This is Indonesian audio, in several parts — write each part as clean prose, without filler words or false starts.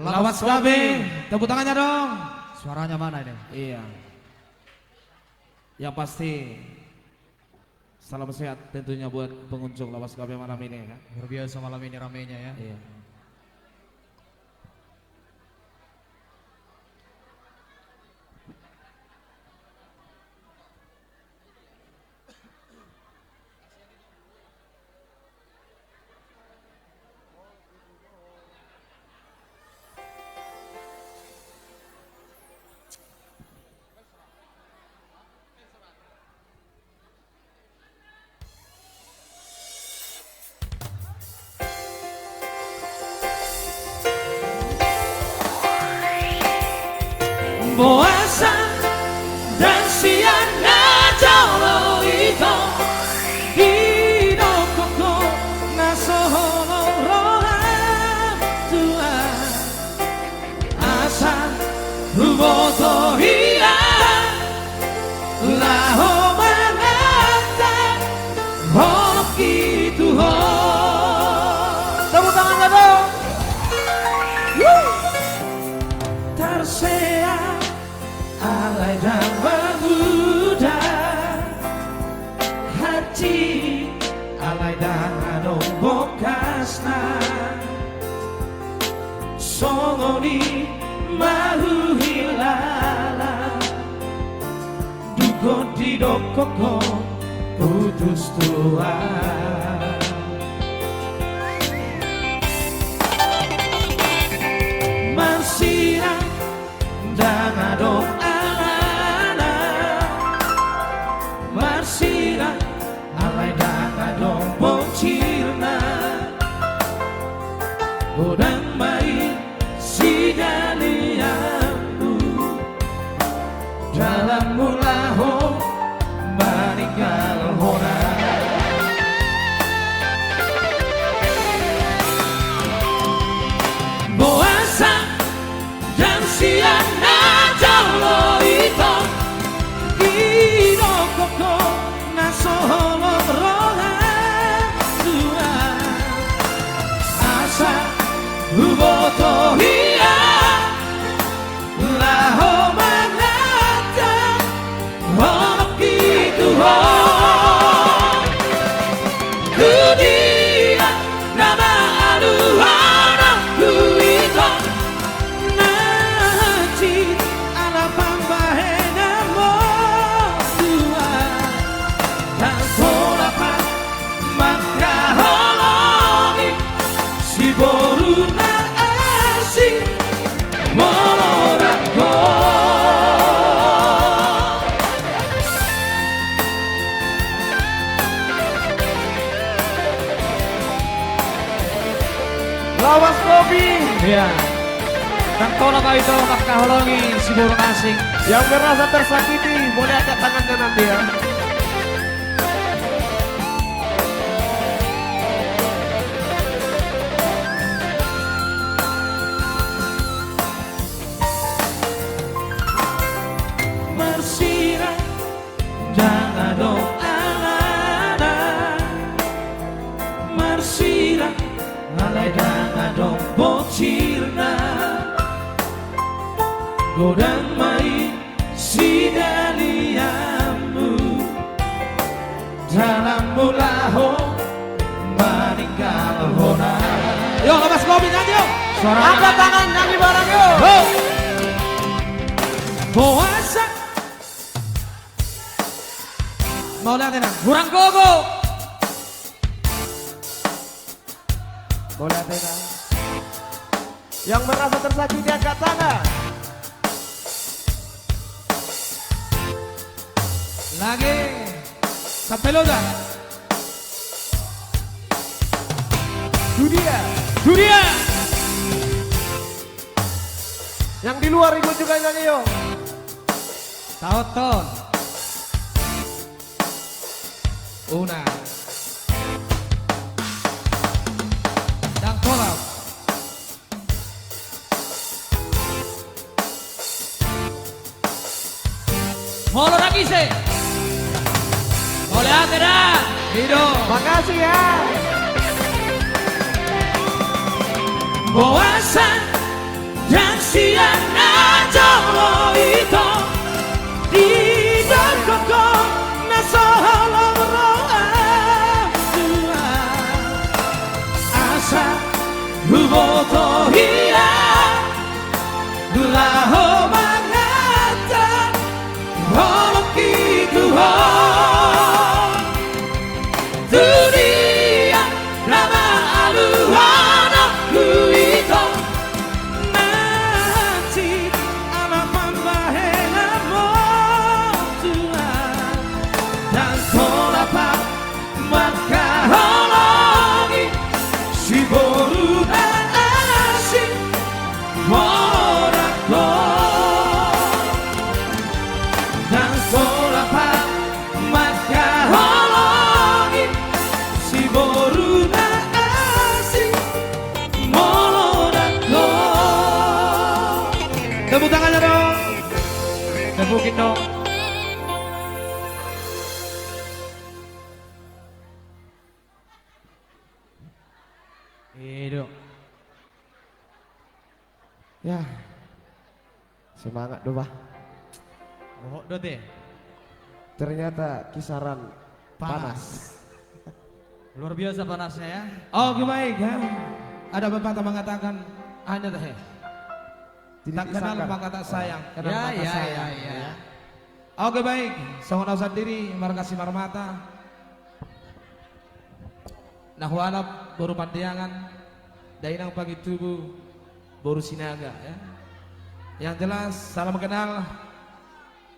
Lawas KB, tepuk tangannya dong. Suaranya mana ini? Iya. Yang pasti salam sehat tentunya buat pengunjung Lawas KB malam ini ya. Luar biasa malam ini ramenya ya. Iya. Boasan dan siana jauh itu hidupku nasoholo rohan Tuhan asal boto hiya laho manata holok gitu ho. Tepuk tangan dong. Terseak alay dan bermuda hati alay dan adong bokasna songoni mahu hilala dugo di dokoko putus tua mansira dan adong Marsira alay daka dong bocirna godang main si dalianmu dalam mulaho meninggal hona boasa dan siana jauh itu koko nasoholo rohan Tuhan asa boto hiya laho manata holok gitu ho dunia nama aluhana kuito naci ala pambahena mo Boruna asing molorako Lawas kopi. Iya. Dan tolong kau itu makaholongi si burung asing. Yang merasa tersakiti boleh angkat tangan kanan dia. Marsira dan adong alana Marsira alay dan adong bocirna godang main si daliamu dalam mulaho meninggal hona. Yo Lawas KB nyanyi yuk. Angkat tangan nyanyi bareng yuk. Puasa Mau lihat enak. Kurang gogo. Boleh tenang. Yang merasa tersakiti angkat tangan. Lagi. Sampeloda. Dunia. Dunia. Yang di luar ikut juga nyanyi yuk. Tauton. Una. Dan kolab. Molo lagi sih. Boleh ada. Hidup. Makasih ya. Boasan Tepuk tangannya dong. Tepukin dong. Itu. Ya, semangat doh bah. Oh, dote. Ternyata kisaran panas. Luar biasa panasnya ya. Oke baik ya. Ada pepatah mengatakan hanya teh. Tak kenal maka tak sayang. Kenal Ya, maka ya, sayang. ya, ya. Oke baik. Songono sendiri markasi marmata. Nahwalap baru pandiangan. Dainang pagi tubuh baru sinaga ya. Yang jelas salam kenal.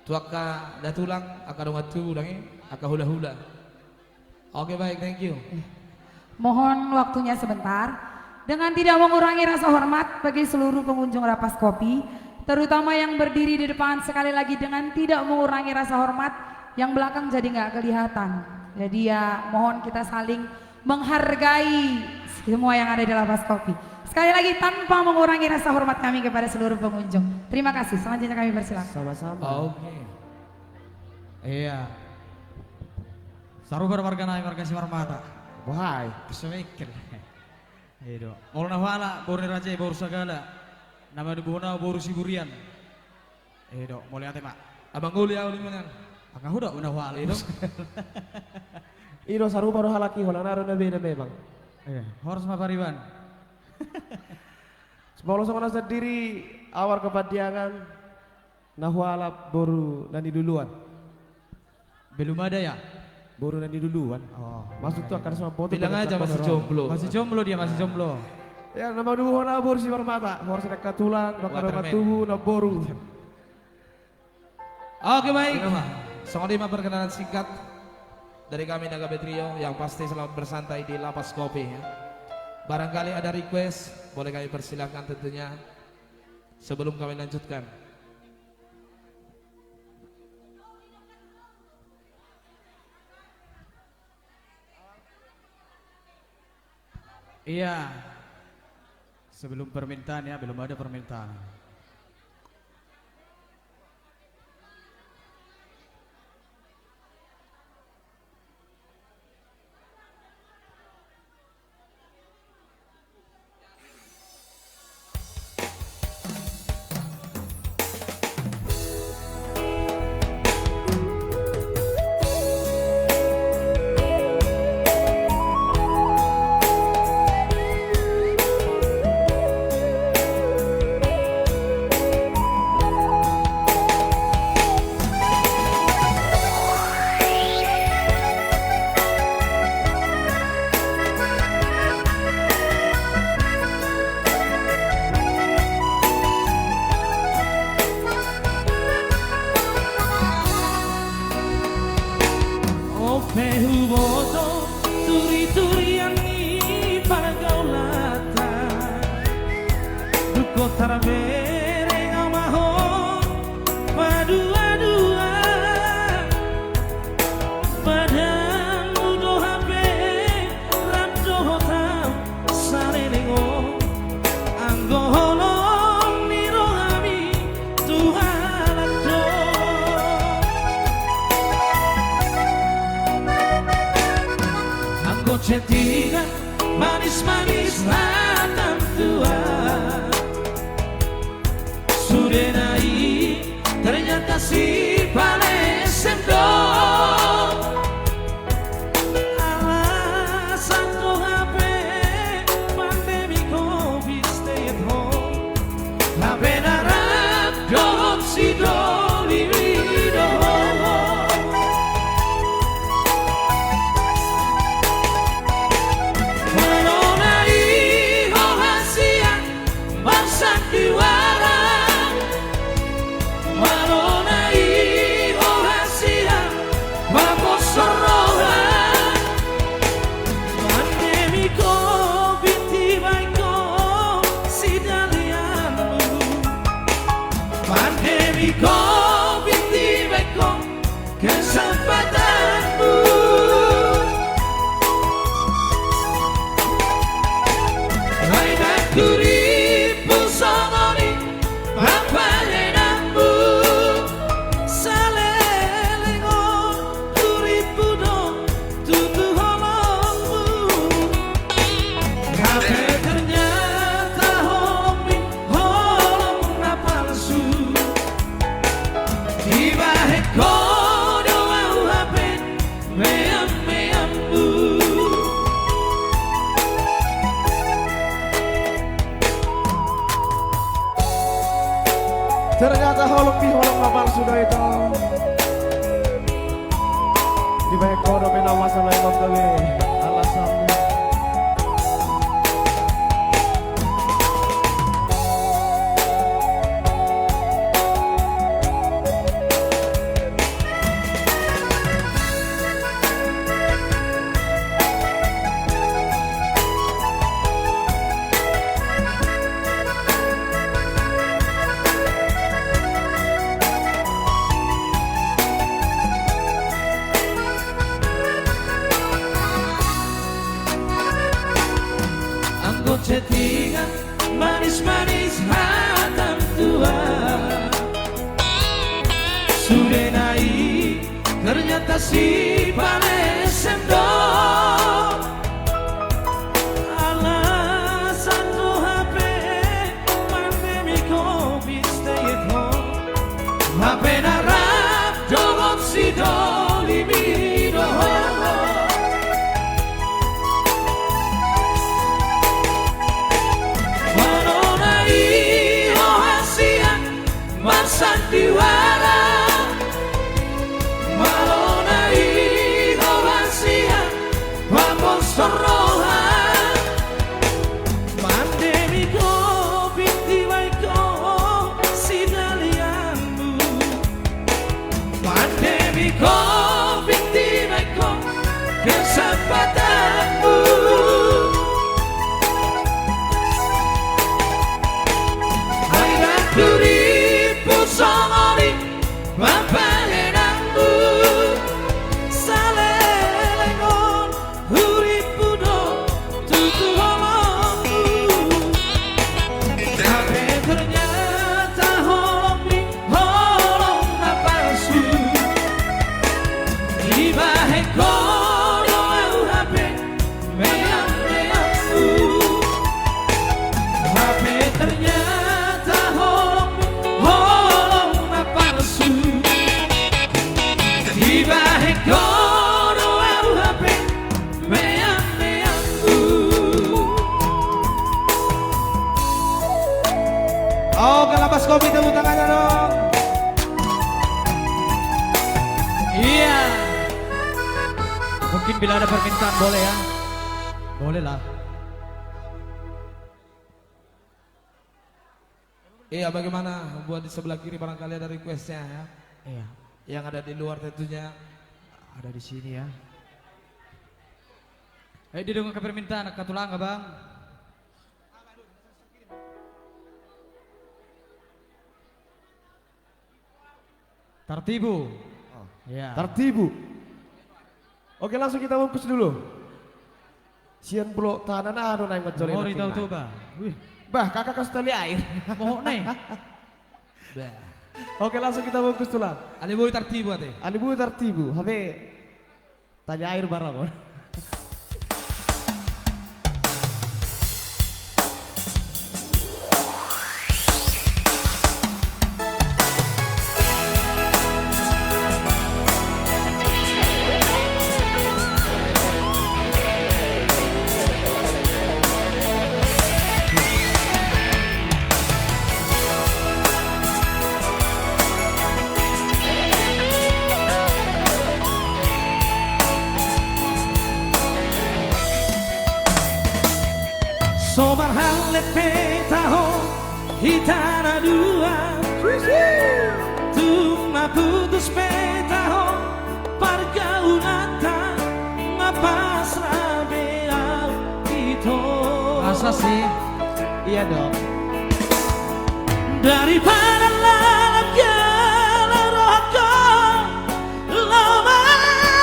Tuaka datulang akadungat tubuh dangi aka hula-hula. Oke baik, thank you. Mohon waktunya sebentar. Dengan tidak mengurangi rasa hormat bagi seluruh pengunjung Lapas Kopi, terutama yang berdiri di depan, sekali lagi dengan tidak mengurangi rasa hormat, yang belakang jadi nggak kelihatan. Jadi ya mohon kita saling menghargai semua yang ada di Lapas Kopi. Sekali lagi tanpa mengurangi rasa hormat kami kepada seluruh pengunjung. Terima kasih. Selanjutnya kami persilakan. Sama-sama. Oke. Iya. Sarubar warga naik markasi marmata. Wahai. Kesemikir. Itu. Mau nahwala, baru raja, baru segala. Nama dibuna, baru siburian. Itu. Mulai ate mak. Abang uli auli mangan. Akang huda nahwala itu. Ino saru baru halaki holang naron na beda memang. Iya. Harus mapariban. Sebelum sama sendiri awal kepadiangan nahwalap boru nani duluan. Belum ada ya? Boru nani duluan. Oh. Masuk tuh akan semua foto. Bilang aja masih jomblo. Masih jomblo dia, masih jomblo. Ya nama dulu na boru si mata. Harus dekat tulang, bakar Waterman. tubuh na boru. Oke baik. Songo perkenalan singkat dari kami Naga Betrio yang pasti selamat bersantai di Lapas Kopi ya. Barangkali ada request, boleh kami persilahkan tentunya sebelum kami lanjutkan. Iya. Sebelum permintaan ya, belum ada permintaan. Pehuboto turi-turian ni pagaulata Duko tarabere ngamaho Padua-dua Padang udo hape Ramdo hotam sarelengo Anggo holong niro kami Tuhan ado Cetiga manis-manis latang tua Sudah naik ternyata si paling sendok Alasan tuh HP pandemi COVID stay at home HP darah dohot si doli dohot kesempatanmu Hai nak kuripu sononi Apa Ternyata holong lapang sudah itu. Di banyak kodo pena masalah yang kami alasannya. Settingan manis-manis hatam tua sudah naik ternyata si paling sendok alasan no HP pandemi covid stay at home HP narap jolot si doli mido sandiwara malona ignorancia vamos soroha pandemi covid tibaiko sidalianmu pandemi covid tibaiko kesempatanmu hai duri Somali mapahenangmu salelengon huripudo tutu holongmu tapi ternyata holong napasu ibahe kono HP meyang-meyangmu HP ternyata Oke, Lapas Kopi tepuk tangannya dong. Iya. Mungkin bila ada permintaan boleh ya. Boleh lah. Iya, bagaimana buat di sebelah kiri barangkali ada requestnya ya. Iya. Yang ada di luar tentunya Ada di sini ya. Didengar ke permintaan katulang Bang. Tartibu. Ya. Tartibu. Oke, langsung kita bungkus dulu. Sian pulau tanah anu naik ngejolin. Oh, tahu tuh, Bang. Wih, Bah, kakak kasih tali air. mohon nih. Oke, langsung kita bungkus tulang. Ali boy tartibu ate. Alibu tartibu. Habe tali air barang. Sobar hal petaho hitana dua Tuma putus petaho Pargaunata Ngapas rabeau itu Masa sih? Iya dong. Daripada lalap gala rokok Lama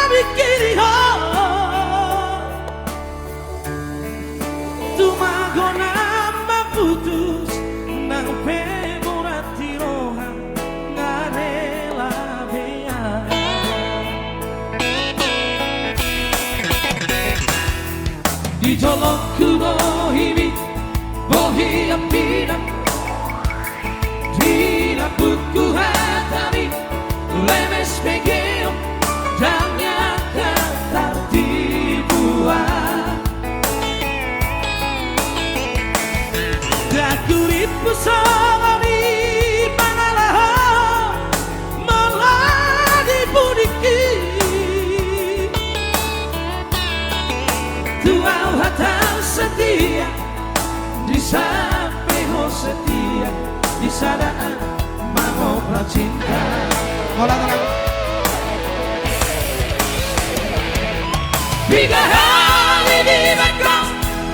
bikin putus nang pemorati rohan ngarela bea di jolokku bohimi bohi apina di sadaan mengobrak cinta. Mola tenang. 3 hari di Bangkok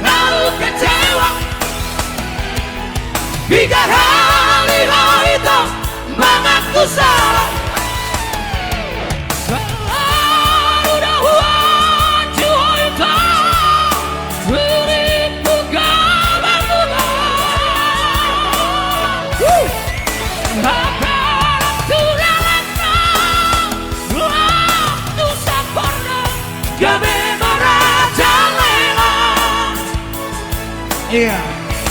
lalu kecewa. 3 hari itu mengaku salah. Selalu dahuan jiwa itu beribu kabar Bakalan sudah lenang waktu sempurna kami merajalela. Iya,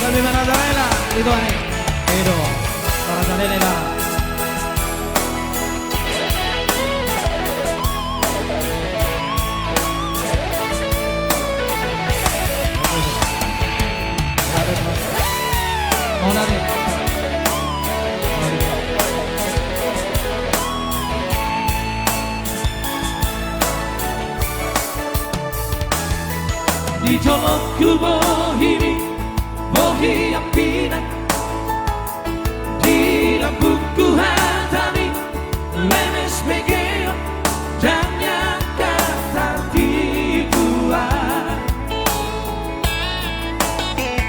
kami merajalela itu nih. Itu merajalela. Mola nih. Di jolokku bohi apinan. Di lambungku hatami lemes begeo dan yang kata dibuat.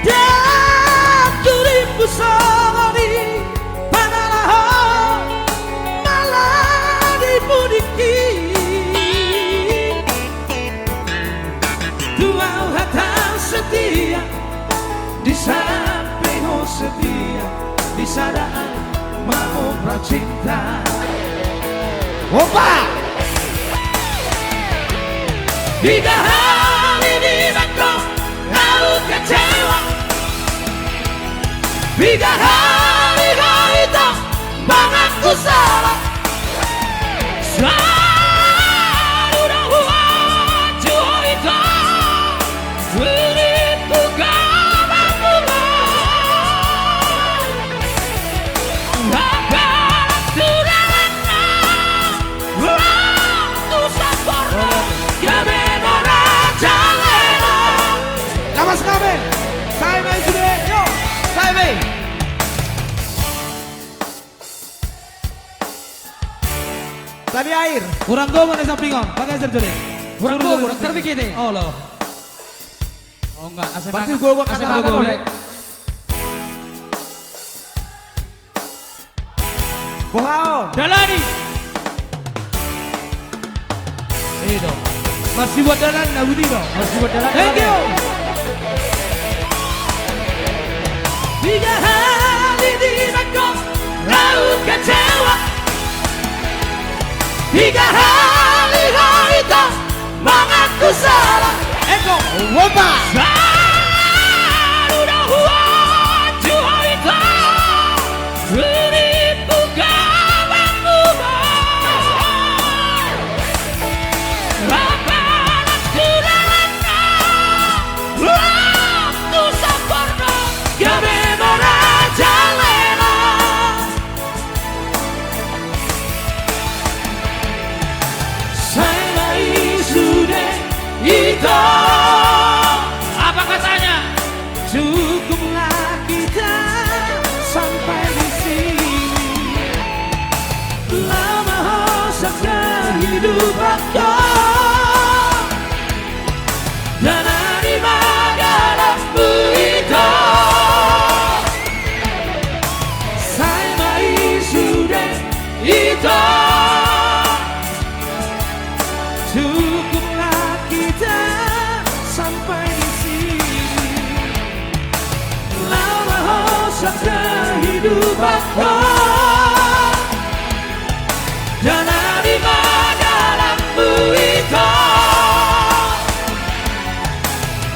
Dan dirimu sendiri padahal malah dimudiki. Dua hati setia di samping setia di sadaan mengobrak cinta. Opa! 3 hari di Bangkok lalu kecewa. 3 hari itu mengaku salah. Selalu dahuan jiwa itu beribu kabar Bakalan sudah lenang waktu sempurna kami merajalela. Lawas kami. Saya main sudah. Yo, saya main. Tadi air. Kurang gomo di sampingon. Pakai serjuri. Kurang gomo, terbikit nih. Oh loh. Oh enggak, asep Pasti gua kata gogo. Bohaon. Dalani. Itu. Masih buat jalan Nabudi dong. Masih buat jalan. Thank you. 3 hari di Bangkok lalu kecewa. 3 hari itu mengaku salah. Eko. Opa! Selalu dahuan jiwa itu beribu kabar Bakalan sudah lenang waktu sempurna kami merajalela. Saya sudah itu. Apa katanya? Cukuplah kita sampai di sini. Lama hosaknya hidup aku. Dan di magaramu itu. Saya sudah itu. Cukuplah kita sampai di sini. Lama hosaknya hidup aku. Jangan di magaramu itu.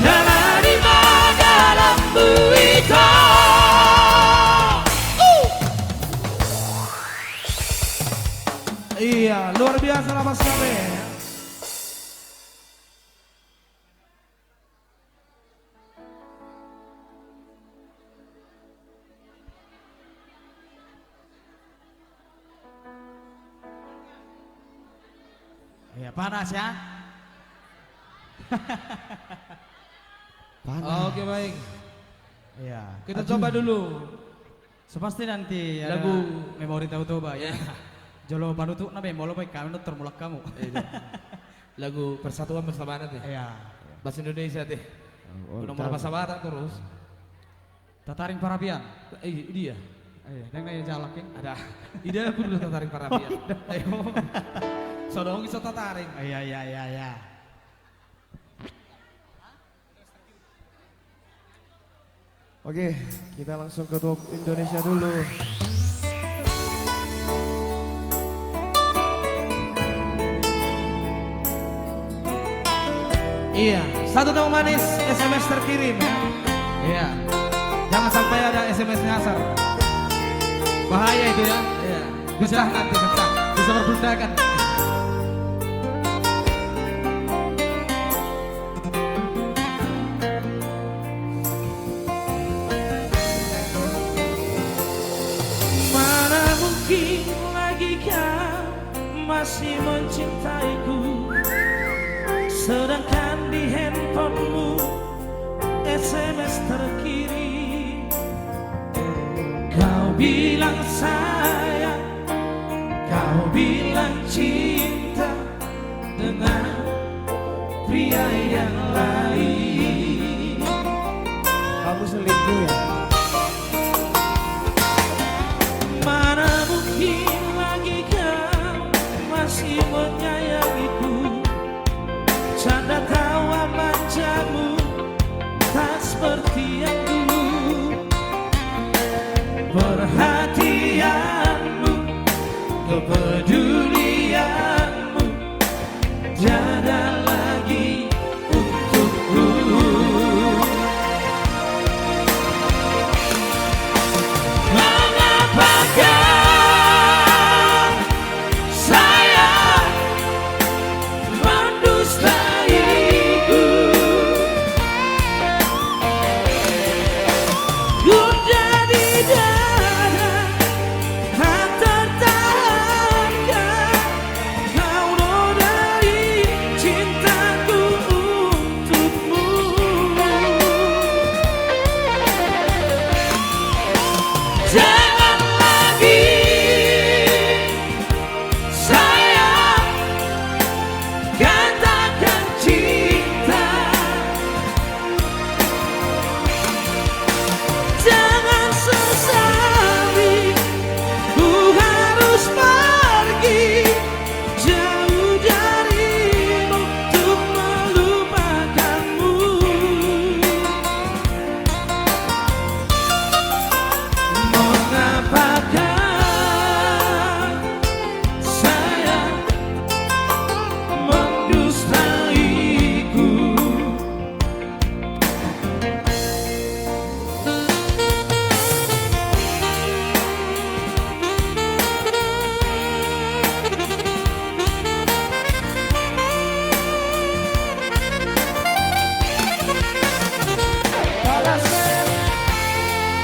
Jangan di magaramu itu. Iya, luar biasa Lawas kami. Iya, panas ya. Panas. Oke baik. Iya. Kita coba dulu Sepasti nanti ada Lagu- memori tahu Toba ya. Ya. Jolo panutuk na molo pay kami termulak kamu. Lagu Persatuan Bersahabat ya. Iya. Bahasa Indonesia teh. Udah mau bahasa Batak terus. Tataring Parabian. Dia. Iya, yang nanya jalakin. Ada. Ida perlu tataring Parabian. Ayo. Sodong bisa tataring. Iya. Oke, kita langsung ke Talk Indonesia dulu. Iya, satu tamu manis SMS terkirim. Iya. Jangan sampai ada SMS nyasar. Bahaya itu ya. Iya. Bisa nanti pecah. Bisa berbundakan. Mana mungkin lagi kau masih mencintaiku, sedangkan di handphonemu SMS terkirim. Kau bilang sayang, kau bilang cinta dengan pria yang lain. Kamu selingkuh ya? Mana mungkin lagi kau masih menyayangiku, canda tawa manjamu tak seperti yang dulu. Perhatianmu, kepedulianmu tiada lagi untukku. Mengapakah sayang mendustaiku? Gundah di dada tak tertahankan, kau nodai cintaku untukmu. Jangan lagi sayang katakan cinta, jangan sesali ku harus pergi jauh darimu untuk melupakanmu. Mengapakah sayang mendustaiku?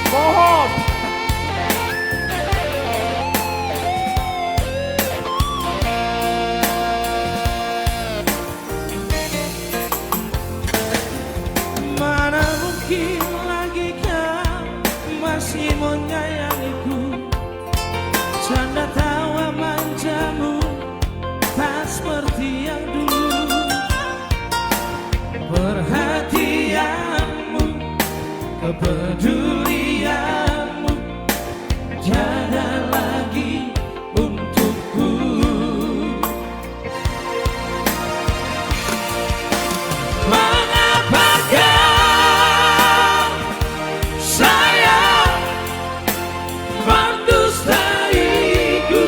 Mohon. Mana mungkin lagi kau masih menyayangiku, canda tawa manjamu tak seperti yang dulu. Perhatianmu, kepedulianmu tiada lagi untukku. Mengapakah sayang mendustaiku?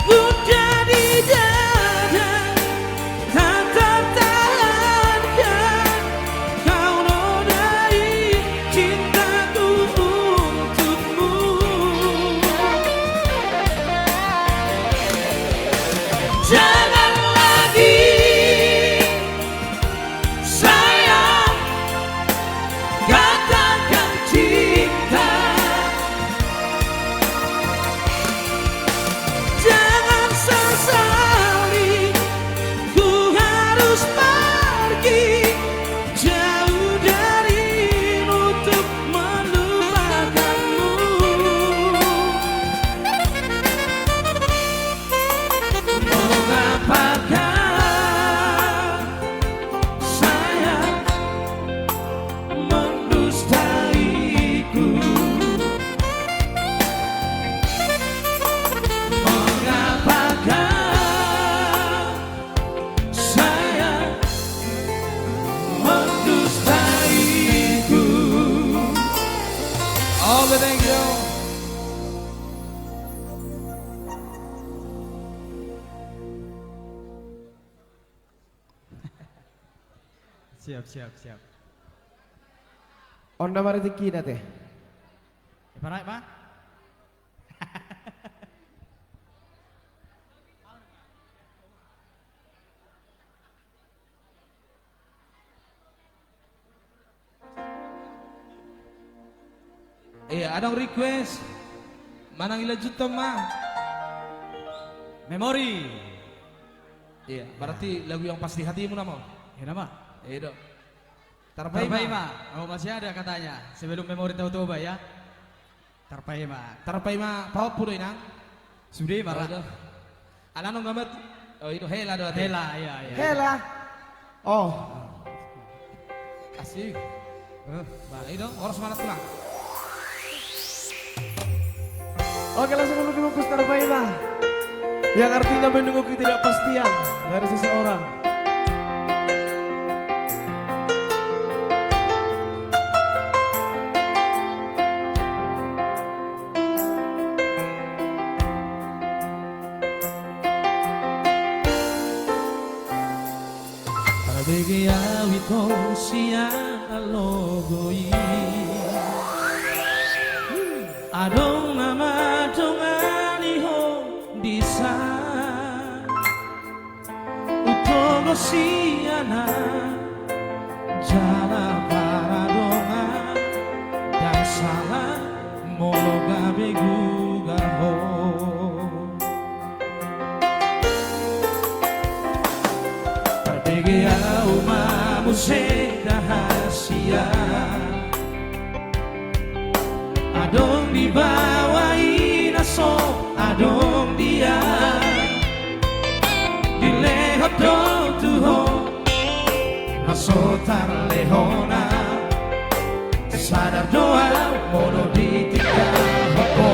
Gundah di dada tak tertahankan, kau nodai cintaku thank you. Siap, siap, siap. Onda mari tiki teh. Apa naik, Pak? Iya, ada yang request. Mana gila juta mah? Memori. Iya, berarti lagu yang pas di hatimu nama. Ya nama? Iya dong. Tarpaima. Oh masih ada katanya. Sebelum memori tahu-tahu ya. Tarpaima. Tarpaima paut puro inang. Sudah marah. Ano nung gamit? Oh itu hela doa. Hela, iya, iya. Hela. Oh, Asik. Bah, itu orang semangat pulang. oke langsung menuju bungkus Tarpaima. Yang artinya menunggu ketidakpastian dari seseorang. Bigya wito siya alogoi Adong nama dongani ho disa Utogo siya na jala para donga Dan salah mologa beguga ho Bigya umamuse rahasia Adong dibawai naso adong dia Dilehot do tuho naso tarlehona Sadar doa mono ditinggal hoko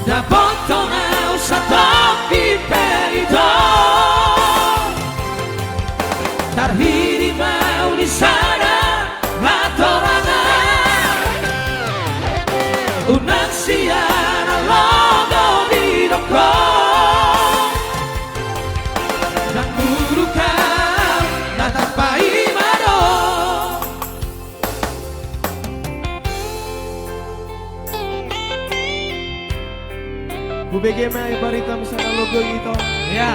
Dapat tonau satoki perito Tarhiri mau di sana matorana Unang siana logo di doko Dan burukan natapai mano BG Mai Barita misalnya logo itu. Ya,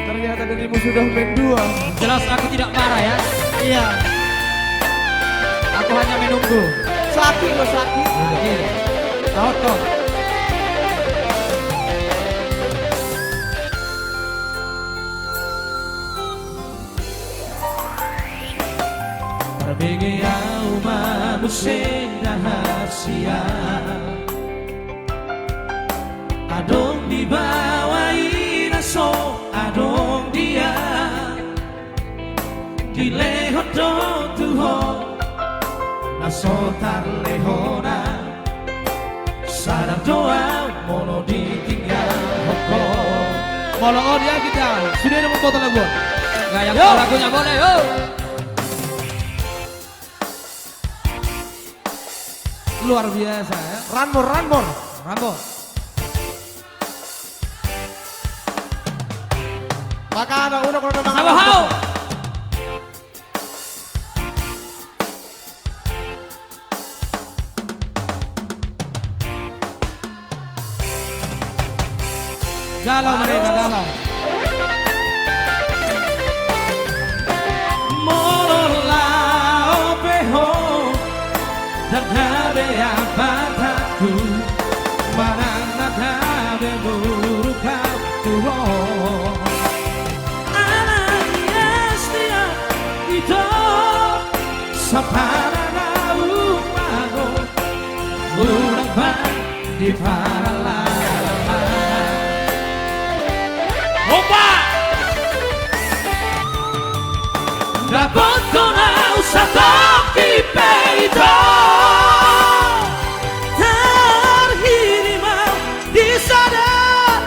Ternyata dirimu sudah main dua. jelas aku tidak marah ya. Iya. Aku hanya menunggu. Sakit lo sakit. Tahu toh. Bigya umamuse rahasia Adong dibawai naso adong dia Dilehot do tuho naso tarlehona Sadar doa mono ditinggal hoko Molo dia kita sudah ada foto lagu Nggak yang tahu lagunya boleh. Yo. luar biasa ya. Ranbor. Rambo. Maka ada udah kalau memang Sama hau. Galau mereka galau. Molola opeho dan habe apataku marana habe buruka tuho ananiastia itu saparana umago urang ban di parala Opa! Dapat tonau satoki peito Terhirima di sana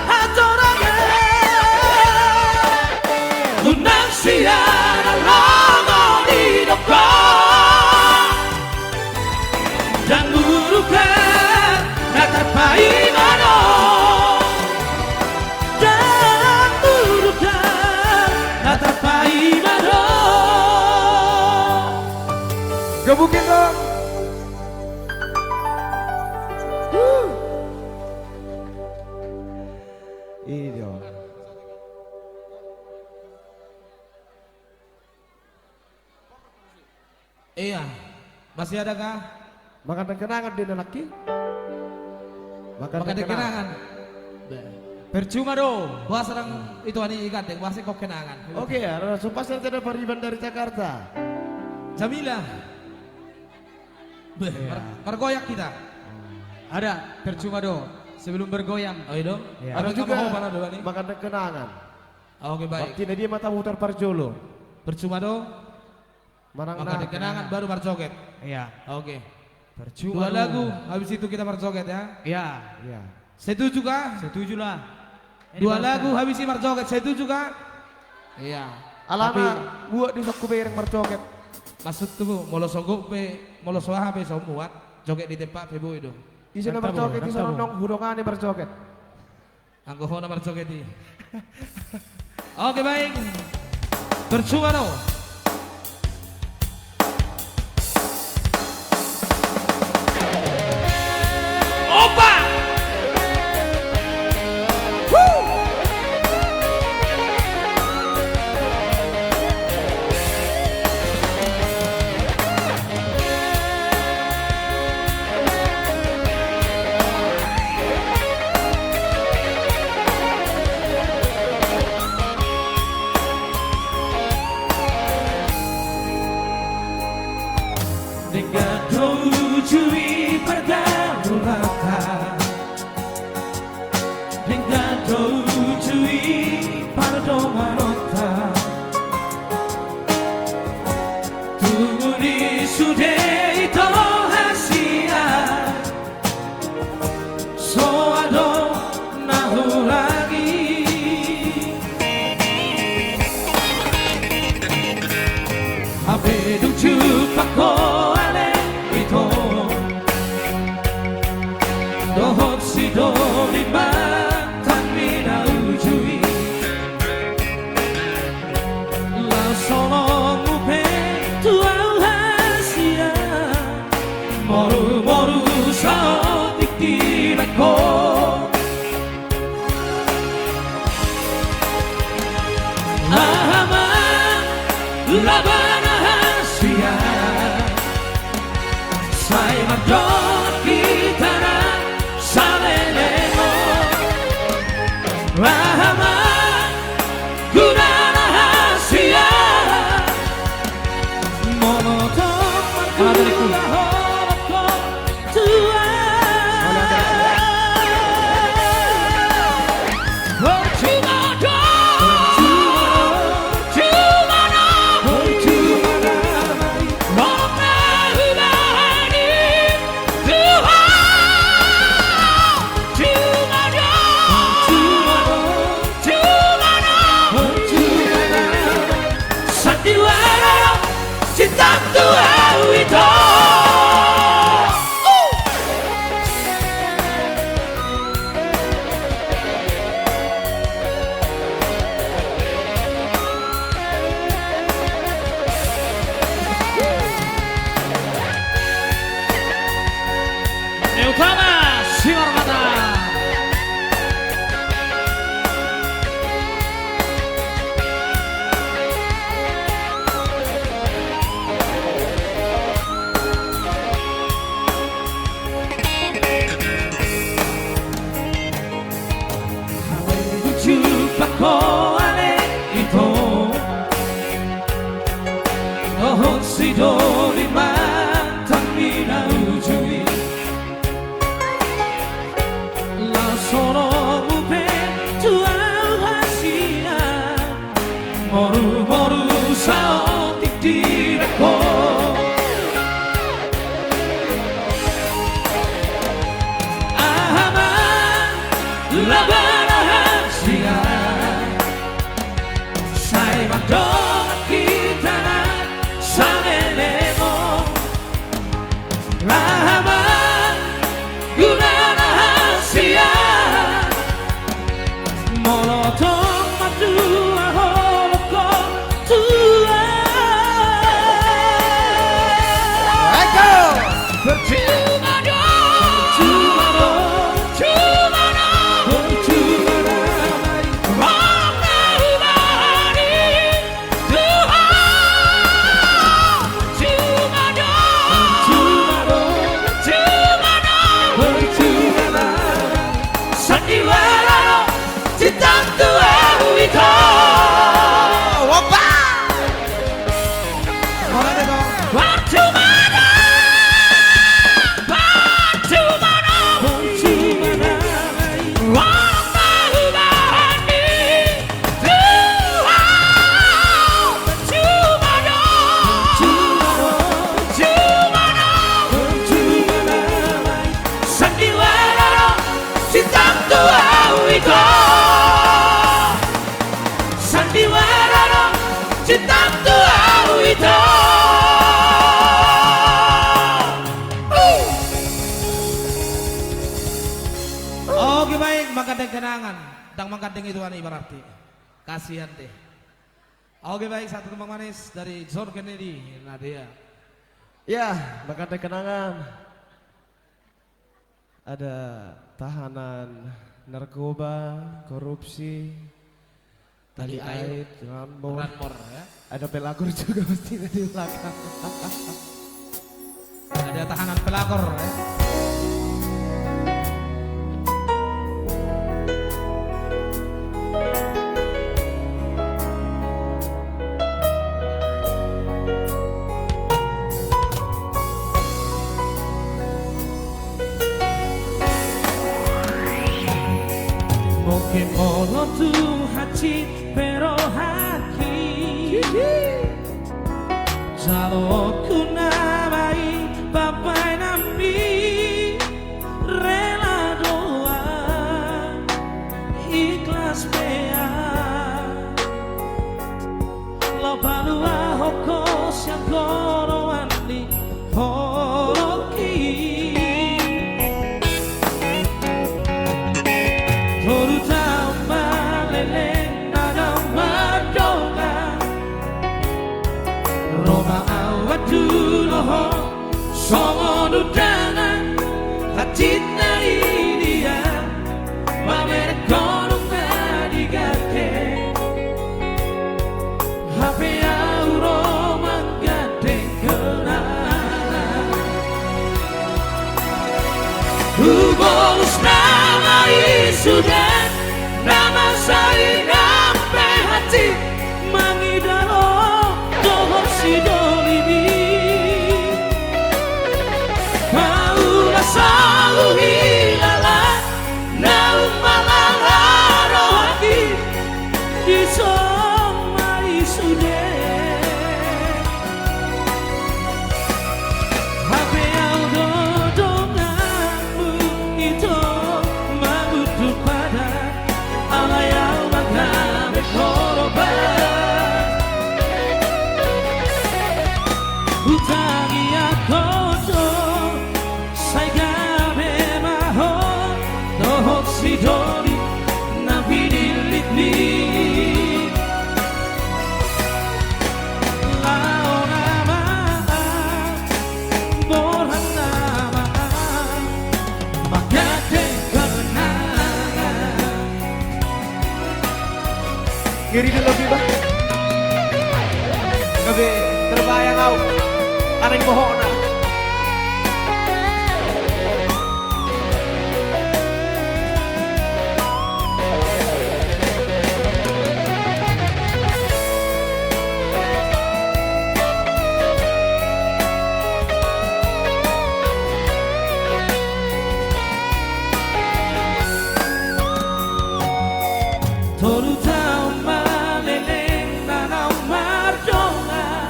hatorangan Unang siara Iya. Masih adakah? Makan dan kenangan di lelaki. Makan kenangan. Percuma do. Wah serang itu ani ikan deh, masih kok kenangan. Oke ya, sumpah saya tidak pariban dari Jakarta. Jamila. Iya. Bergoyak kita. Ada percuma do. Sebelum bergoyang. Oh itu? Iya. Ada juga mana dua nih? makan dan kenangan. Oke baik. Waktu dia mata mutar parjolo. Percuma do. Manang Makan kenangan baru berjoget. Iya. Oke. Percuma Dua do. lagu, habis itu kita berjoget ya. Iya. Iya. Setuju kah? Setuju lah. Ini Dua bangsa. lagu habis ini berjoget, setuju kah? Iya. Alana buat di sok bereng berjoget. Maksud tuh molo sogok pe, molo soha pe muat joget di tempat pe bu itu. Isi na berjoget di sana nong hudongan berjoget. Anggo hona berjoget di. Oke baik. Percuma no. Opa! Dengan tujui pergaulan, dengan tujui pardomanota, tunggu di sude itu hasia, soado nahu lagi. Abe ducu pako dohot si doli batang mina ujui la sono mupe tua hasia moru moru sao tiktirako ahama labana hasia sai madon kitara salelemo rahama guna rahasia monoton makulah hoko tua Utama Simarmata. Pako ale ito Dohot si doli matang mina ujui La sono mupe tua hasia Moru moru sao tiktirako Ahama labana hasia Sai madon kita salelemo Rahama guna rahasia Molotov madua holoko tua Percuma dong Percuma dong Percuma dong Percuma dong kenangan tang mangkandeng itu ani berarti kasihan teh. Oke baik, satu tembang manis dari John Kennedy Nadia. Ya, Mangkandeng kenangan. Ada tahanan narkoba, korupsi, tali air, ranmor. Ya. Ada pelakor juga pasti di belakang. Ada tahanan pelakor ya. Moke molo tu hachi pero haki Jalo ku namai bapai nami Rela doa ikhlas bea Lo balua hoko siang koro wani hoki Terutama leleng nada madoga Roma awat dulu Songo nudangan Hatitna idia Mamer konong nadigate Hape auro manggateng kenangan Hubungus nama sudah nama saya sampai hati mengidaro dohor si dolimi Paulah selalu hilala nau malala rohati di somai sudah Hape audo donganmu itu Sidori na pinilit ni Lao naman Borhan naman Magkateng kenangan Ngiri dulu Bang. Gabi terbayang kau. Aneh mohon. Terutama leleng nanau marjona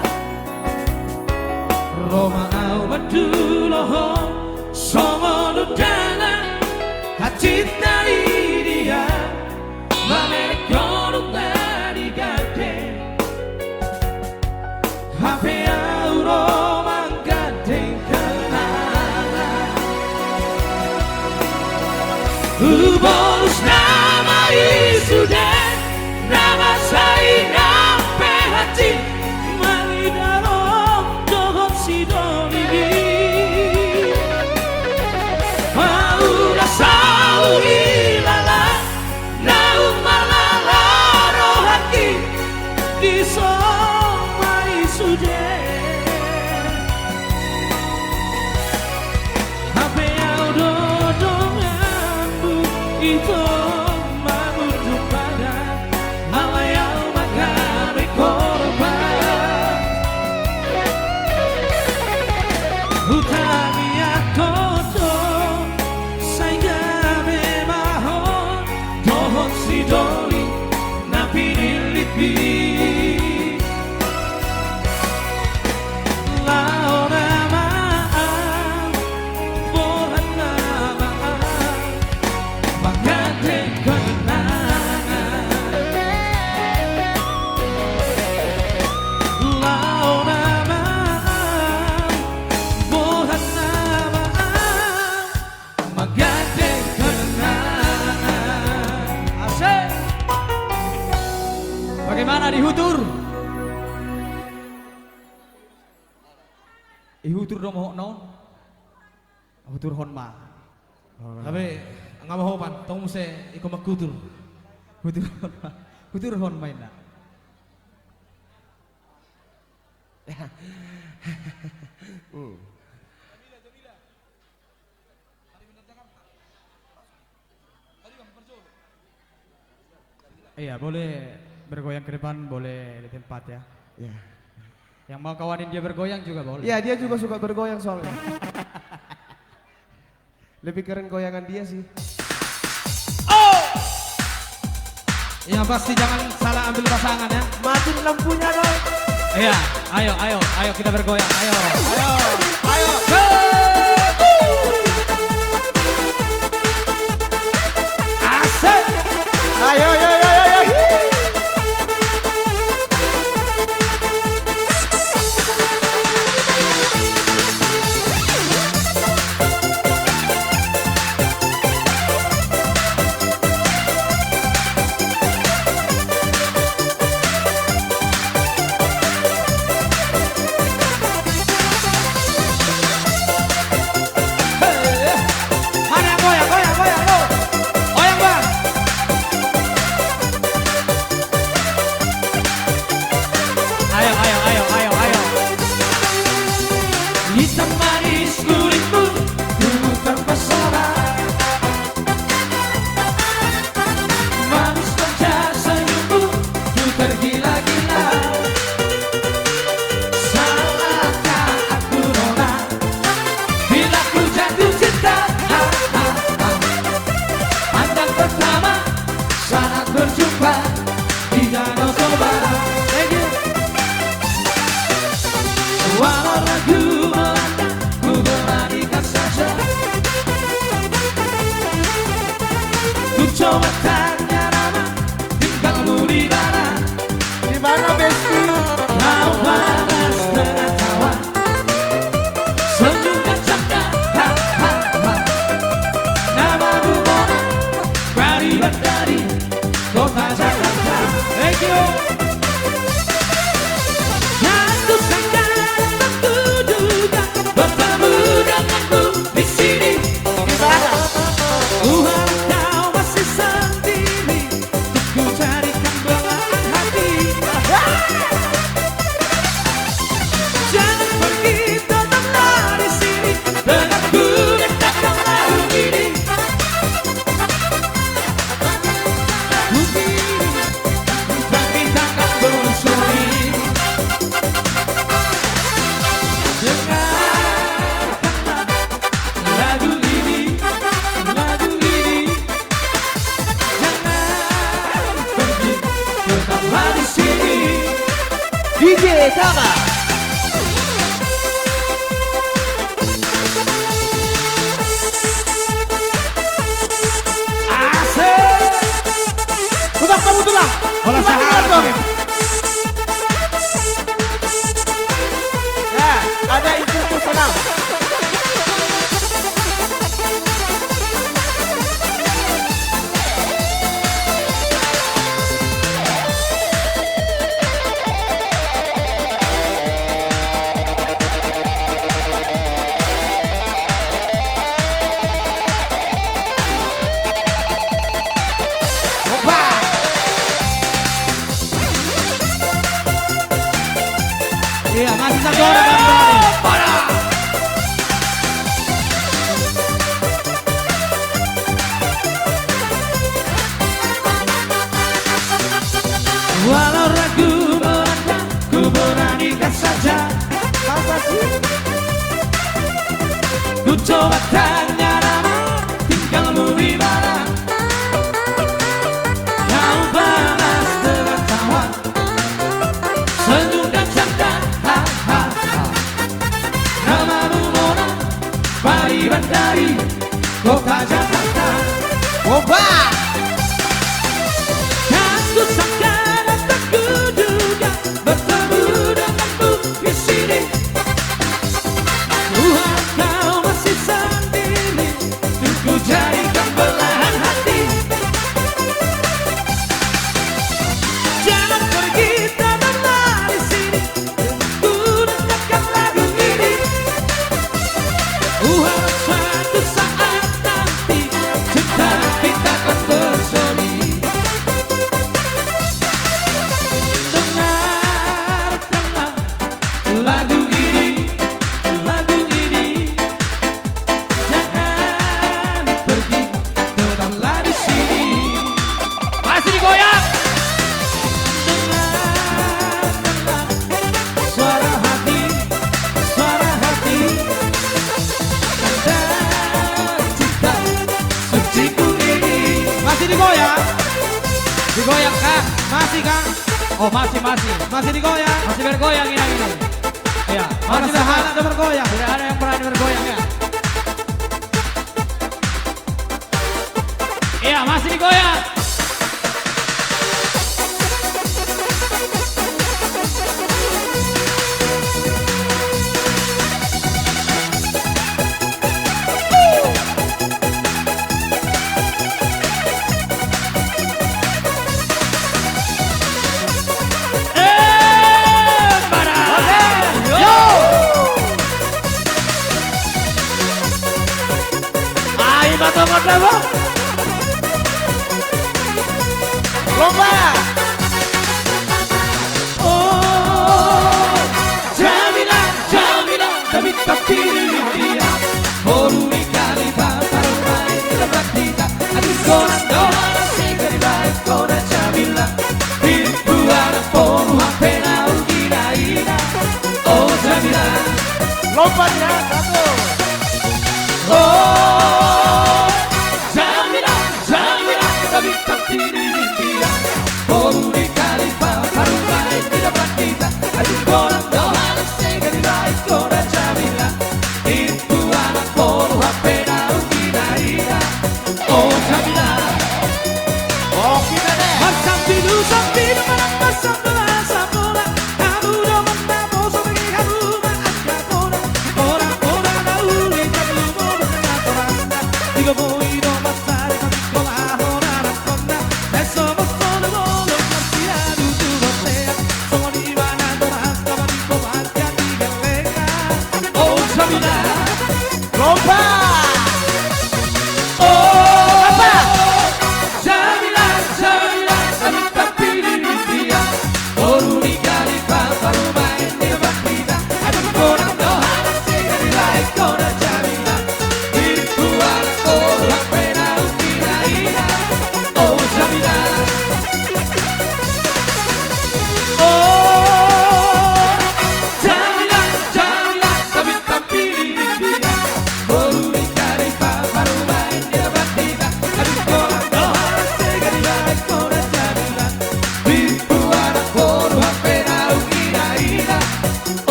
Roma awat dulu Songo nudana Hatitna idia Mamer konong nadigate Hape auro manggateng kenangan Bonus nama sudah nama saya sampai hati mengidaro dohor si dolimi Paulah selalu hilala nau malala rohati di somai sudah Hape audo donganmu itu mamutu pada Malayal magari korban Hutami akoto Saiga memahon Tohon sidoli Na pinilit Ihutur dong mohon no. Hutur honma. Tapi nggak mau pan, tong muse iko makutur. Hutur honma. Hutur honma ina. Iya boleh bergoyang ke depan, boleh di tempat ya. Ya. Yang mau kawanin dia bergoyang juga boleh. Ya, dia juga suka bergoyang soalnya. Lebih keren goyangan dia sih. Yang pasti jangan salah ambil pasangan ya. Matiin lampunya dong. Iya, ayo kita bergoyang, ayo. Asik. Ayo. Mana yang goyang lo. Goyang bang. Ayo. Hitam manis kulitmu, tubuh terpesona. Manis wajah senyummu, ku tergila-gila. Salahkah aku nona, bila ku jatuh cinta? Pandang pertama saat berjumpa di Danau Toba. Walau ragu melanda, ku beranikan saja. Ku coba tanya nama, tinggalmu di mana? Di mana Besti? Kau balas dengan tawa, senyum dan canda. Namamu Mona, pribadi dari kota Jakarta. Thank you. Aku sangka aku duga bertemu denganmu di sini. Ku harap kau masih sendiri, ku carikan belahan hati. Jangan pergi, tetaplah di sini denganku dekatkan lalu ini. Bagi tangan bersuri. Dengarkanlah lagu ini. Jangan pergi, tetaplah di sini. DJ Tama. Asik. Udah kamu tuh lah. Bola sahar. Ya, ada istriku senang. Iya, masih satu orang kan berani. Walau ragu melanda, ku beranikan saja. Masa sih? Ku coba tanya nama, tinggalmu di mana? Kau balas dengan tawa, senyum dan canda. Namamu Mona, pribadi dari kota Jakarta. Oba. Aku sangka dan tak kuduga bertemu denganmu di sini. Ku harap kau masih sendiri, Masih kan? Oh masih. Masih digoyang. Masih bergoyang ini. Iya, Masih ada bergoyang. Tidak ada yang berani bergoyang ya. Iya, masih digoyang. Lomba. Lompatnya satu.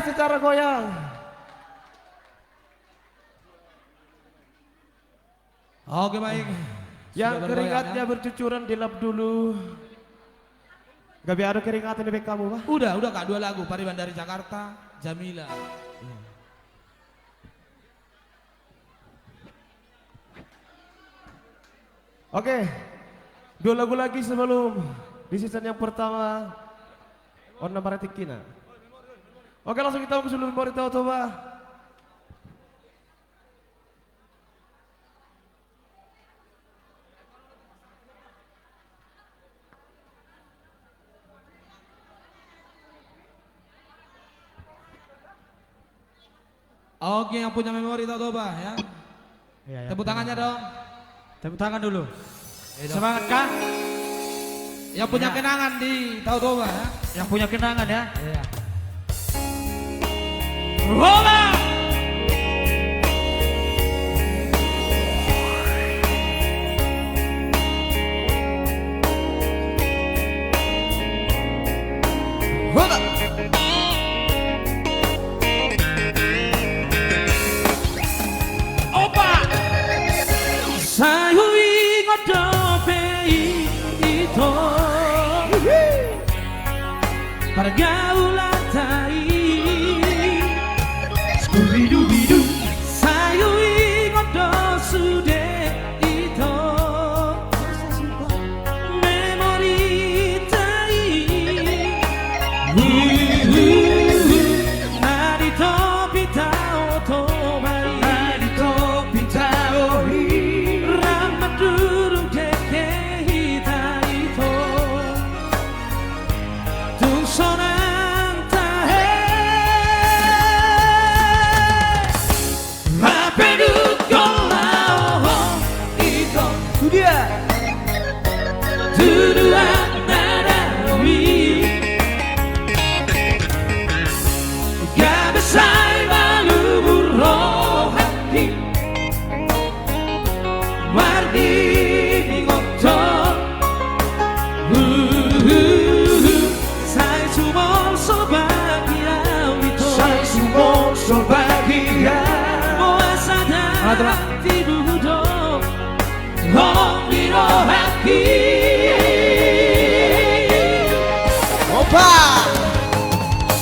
secara goyang. Oke baik. Yang Sudah bergoyang, keringatnya ya? bercucuran dilap dulu. Gak biar ada keringatan di bek kamu, Pak. Udah Kak, 2 lagu. Pariban dari Jakarta, Jamila. Oke, 2 lagu lagi sebelum di season yang pertama. Ona Baratikina. Oke, langsung kita ke sebelum memori tahu Pak. Oke, yang punya memori tahu Toba ya. Iya, Tepuk tangannya dong. Tepuk tangan dulu. Iya, dong. Semangat Kak. Yang punya Ya. kenangan di tahu Toba ya. Yang punya kenangan ya. Iya. Rola. Sayu ingat dope itu pergaulan tai Scooby-Doo Sayu ingat do sude itu memori tai Nari topi tao tobai Nari topi tao Ramat durung deke hita itu Tung sonang tahe Rapedu kolao itu Itu dia. Tuduhan nadawi Gabasay maluburo hati Wardi ngoto Sai sumol so bahagia wito Sai sumol so bahagia Moasada tibudo Homiro haki Opa.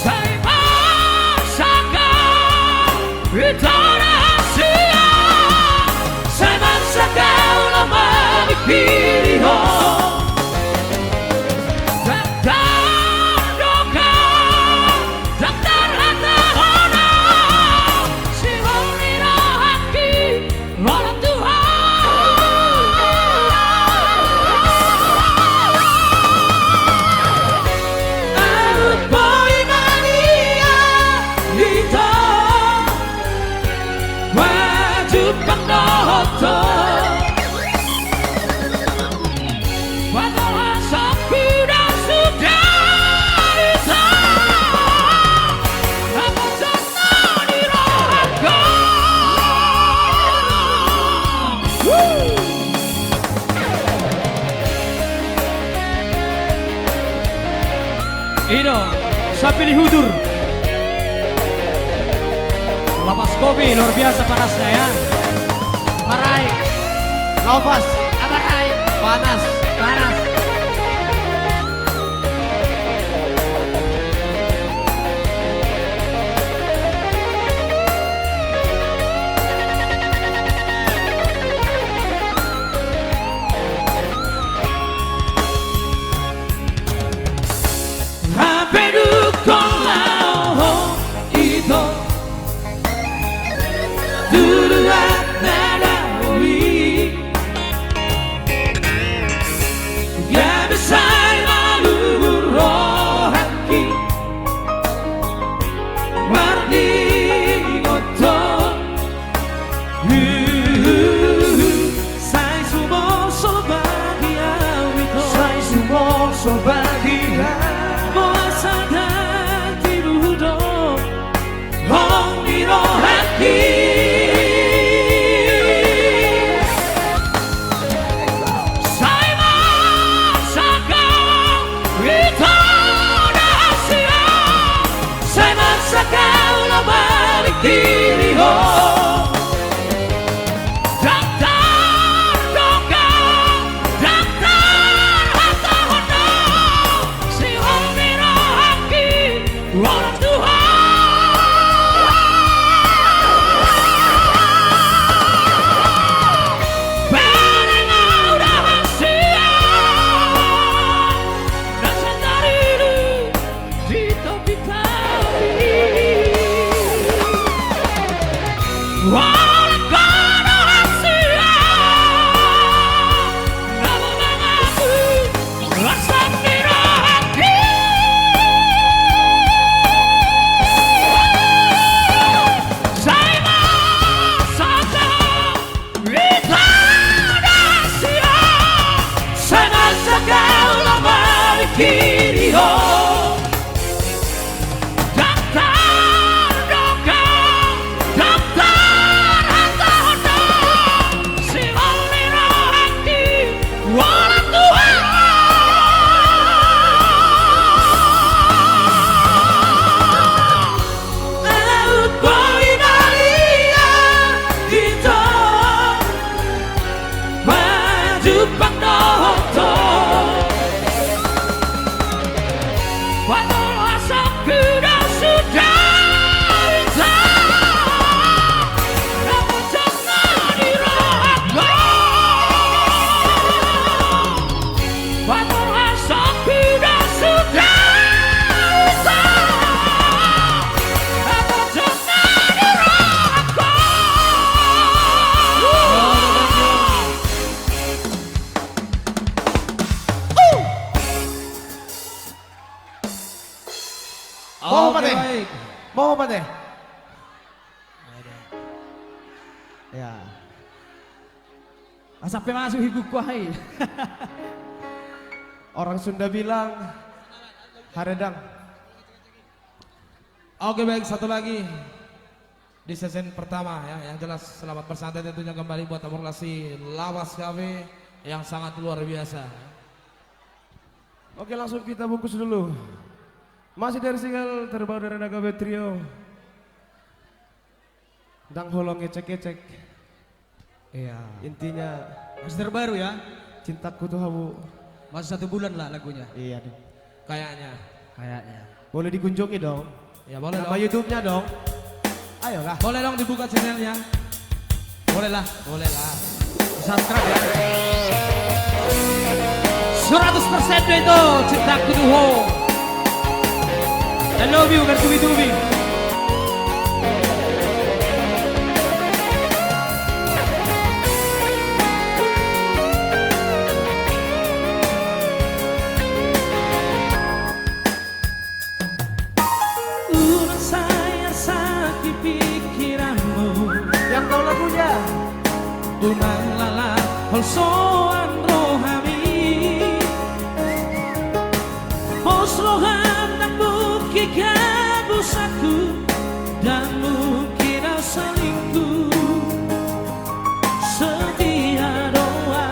Sai masaka Ritornasia Sai masaka ulama dipiliho Takdadoka Takdar hata hona Si homiro haki Orang Tuhan Arut boy mania Hito Wajib pangnohoto Wadoha sakuda sudah Hito Apa sana dirohaka Ino, saya pilih hudur. Lapas kopi luar biasa panasnya ya. Marai, Nafas. amarai, panas, panas. Rapedu kolao itu Tuduhan nadawi Gabasay maluburo haki Wardi ngoto Sai sumol so bahagia wito Sai sumol so bahagia Moasada tibudo Homiro haki Sai masaka Ritornasia Sai masaka kiri oh daftar dongeng daftar harta siloliro hati orang tua laut boy dalia itu maju pandoto walau asap kuda sudah bisa namun jangan dirahak walau asap kuda sudah bisa namun jangan dirahak Mau apa Oke, deh? baik. Mau apa deh? Ya. Sampai masuk hidup kuahai. Orang Sunda bilang haredang. Oke baik, satu lagi di season pertama ya, yang jelas selamat bersantai tentunya kembali buat formulasi Lawas Cafe yang sangat luar biasa. Oke, langsung kita bungkus dulu. Masih dari single terbaru dari Nagabe Trio. Dang holong ngecek-ngecek. Iya. Intinya Masih terbaru ya. cintaku tuh habu. Masih 1 bulan lah lagunya. Iya deh. Kayaknya. Kayaknya. Boleh dikunjungi dong. Ya boleh Nama dong. YouTube-nya dong. Ayolah. Boleh dong dibuka channelnya. Boleh lah. Boleh lah. Subscribe ya. 100% itu cintaku tuh. I love you bertubi-tubi. Udah saya sakit pikiranmu Yang tahu lagunya. Unang lala holsoan rohami Hosrohan dan buki kabusaku Dan mungkin selingkuh Setia doa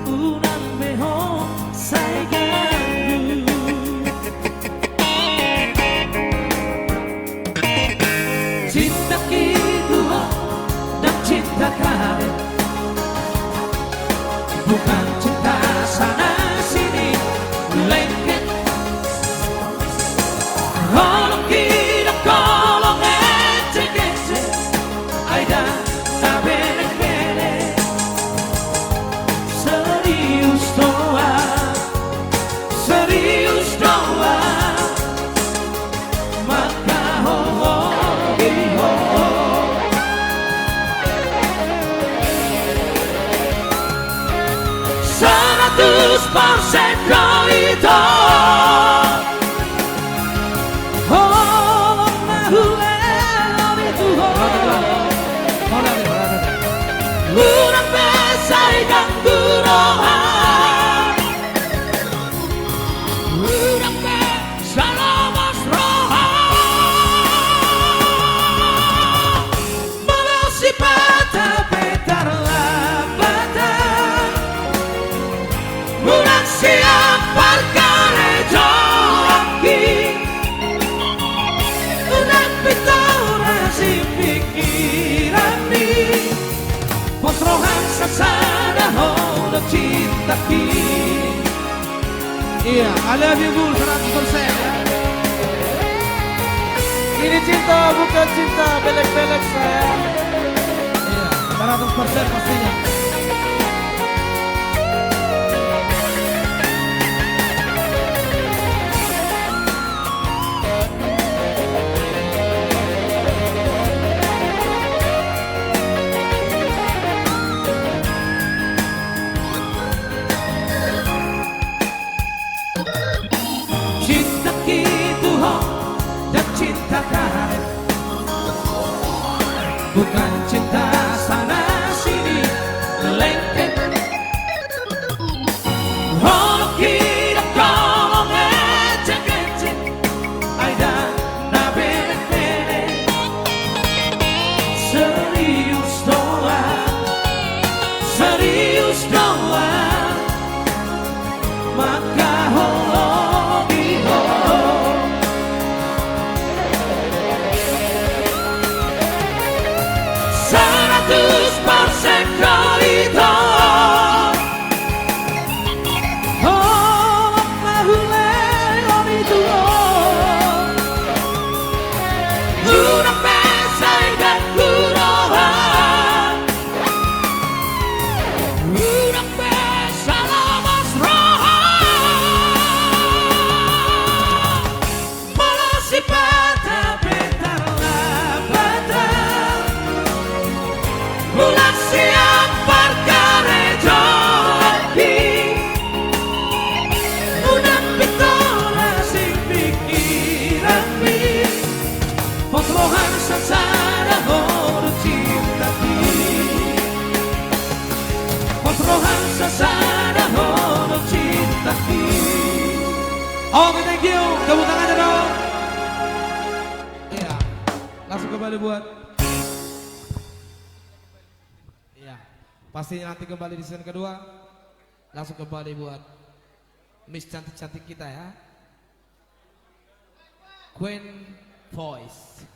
Unang beho saya ganggu Cinta gitu dan cinta kalian bukan cinta sana sini lengket kolong kita kolong ecek-ecek aida tak benek-benek serius doa maka Seratus persen kau itu Oh, mahulel itu Urang besar ganggu rohan Urang besar lawas rohan Melasi peta-peta lambatan Urang siapa karejo lagi Urang pitora si pikirani Posrohan sasada hono cinta ki Iya, I love you Bul 100% ya. Ini cinta bukan cinta belek-belek sayang. Iya, 100% pastinya. Cinta gitu ho dan cinta karet Bukan cinta sana sini maka hologiho 100% kalito Oh mahule omituo Una pesa dan kurohan Una pesa lamas rohan Malasi pata petar lapatan Bulan siang perkarejoki Udah pitora sing pikiran mi Potrohan sasara horo cintaki Potrohan sasara horo cintaki Oke, thank you. Tepuk tangannya dong. Iya, langsung kembali buat. Iya, pasti nanti kembali di season kedua. Langsung kembali buat Miss cantik-cantik kita ya. Queen Voice.